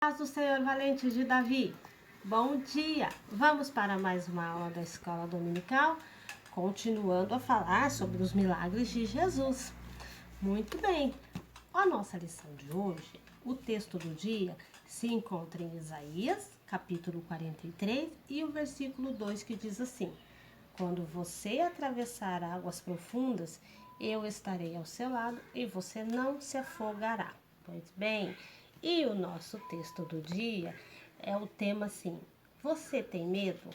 Paz do Senhor valente de Davi. Bom dia! Vamos para mais uma aula da Escola Dominical, continuando a falar sobre os milagres de Jesus. Muito bem! A nossa lição de hoje, o texto do dia, se encontra em Isaías, capítulo 43, e o versículo 2 que diz assim: Quando você atravessar águas profundas, eu estarei ao seu lado e você não se afogará. Pois bem, e o nosso texto do dia é o tema assim: você tem medo?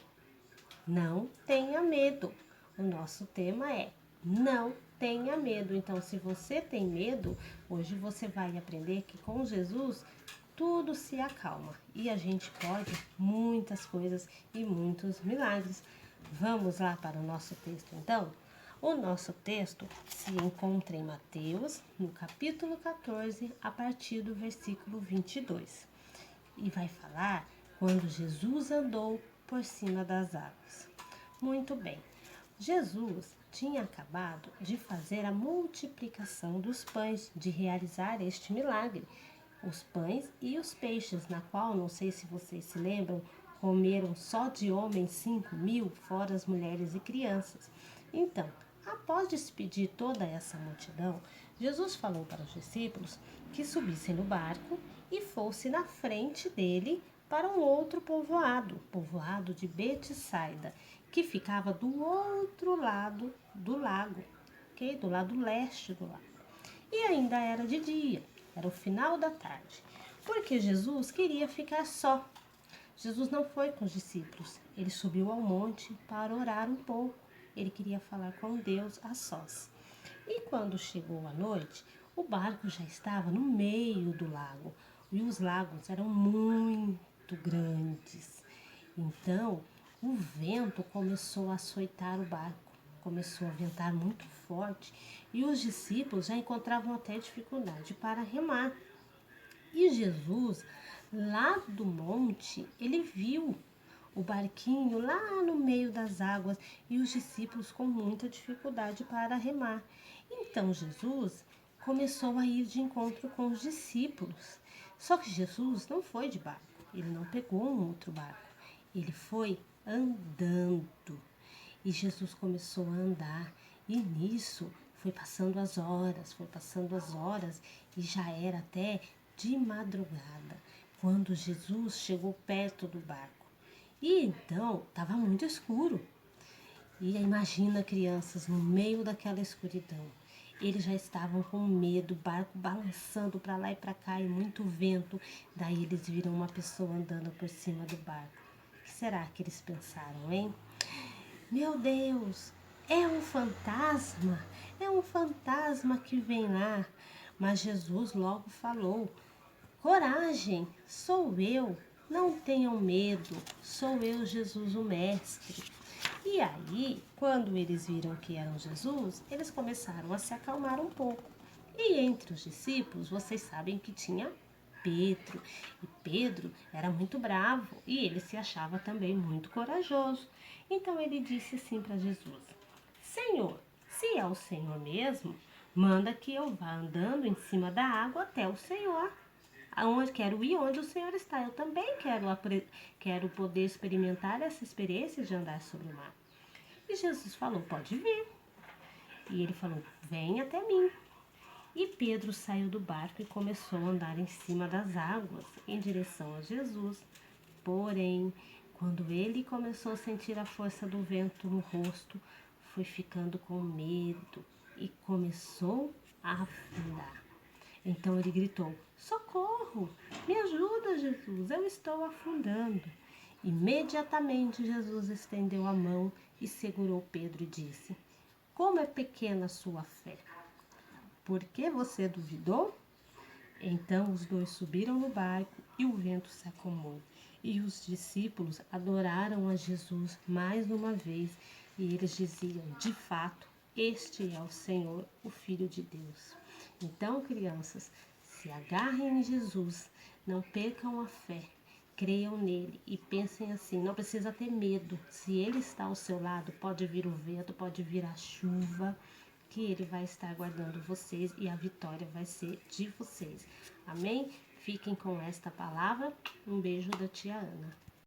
Não tenha medo. O nosso tema é não tenha medo. Então, se você tem medo, hoje você vai aprender que com Jesus tudo se acalma e a gente pode muitas coisas e muitos milagres. Vamos lá para o nosso texto então? O nosso texto se encontra em Mateus, no capítulo 14, a partir do versículo 22. E vai falar quando Jesus andou por cima das águas. Muito bem. Jesus tinha acabado de fazer a multiplicação dos pães, de realizar este milagre. Os pães e os peixes, na qual, não sei se vocês se lembram, comeram só de homens 5.000, fora as mulheres e crianças. Então, após despedir toda essa multidão, Jesus falou para os discípulos que subissem no barco e fosse na frente dele para um outro povoado de Betsaida, que ficava do outro lado do lago, ok? Do lado leste do lago. E ainda era de dia, era o final da tarde, porque Jesus queria ficar só. Jesus não foi com os discípulos, ele subiu ao monte para orar um pouco. Ele queria falar com Deus a sós. E quando chegou a noite, o barco já estava no meio do lago e os lagos eram muito grandes. Então, o vento começou a açoitar o barco, começou a ventar muito forte e os discípulos já encontravam até dificuldade para remar. E Jesus, lá do monte, ele viu o barquinho lá no meio das águas e os discípulos com muita dificuldade para remar. Então Jesus começou a ir de encontro com os discípulos. Só que Jesus não foi de barco, ele não pegou um outro barco, ele foi andando. E Jesus começou a andar e nisso foi passando as horas e já era até de madrugada quando Jesus chegou perto do barco. E então estava muito escuro. E imagina crianças no meio daquela escuridão. Eles já estavam com medo, o barco balançando para lá e para cá e muito vento. Daí eles viram uma pessoa andando por cima do barco. O que será que eles pensaram, hein? Meu Deus, é um fantasma que vem lá. Mas Jesus logo falou: coragem, sou eu, não tenham medo, sou eu, Jesus, o Mestre. E aí, quando eles viram que eram Jesus, eles começaram a se acalmar um pouco. E entre os discípulos, vocês sabem que tinha Pedro. E Pedro era muito bravo e ele se achava também muito corajoso. Então ele disse assim para Jesus: Senhor, se é o Senhor mesmo, manda que eu vá andando em cima da água até o Senhor. Aonde quero ir onde o Senhor está. Eu também quero poder experimentar essa experiência de andar sobre o mar. E Jesus falou: pode vir. E ele falou: vem até mim. E Pedro saiu do barco e começou a andar em cima das águas, em direção a Jesus. Porém, quando ele começou a sentir a força do vento no rosto, foi ficando com medo e começou a afundar. Então ele gritou: socorro! Me ajuda, Jesus! Eu estou afundando. Imediatamente Jesus estendeu a mão e segurou Pedro e disse: como é pequena a sua fé! Por que você duvidou? Então os dois subiram no barco e o vento se acalmou. E os discípulos adoraram a Jesus mais uma vez e eles diziam: de fato, este é o Senhor, o Filho de Deus. Então, crianças, se agarrem em Jesus, não percam a fé, creiam nele e pensem assim: não precisa ter medo. Se ele está ao seu lado, pode vir o vento, pode vir a chuva, que ele vai estar guardando vocês e a vitória vai ser de vocês. Amém? Fiquem com esta palavra. Um beijo da tia Ana.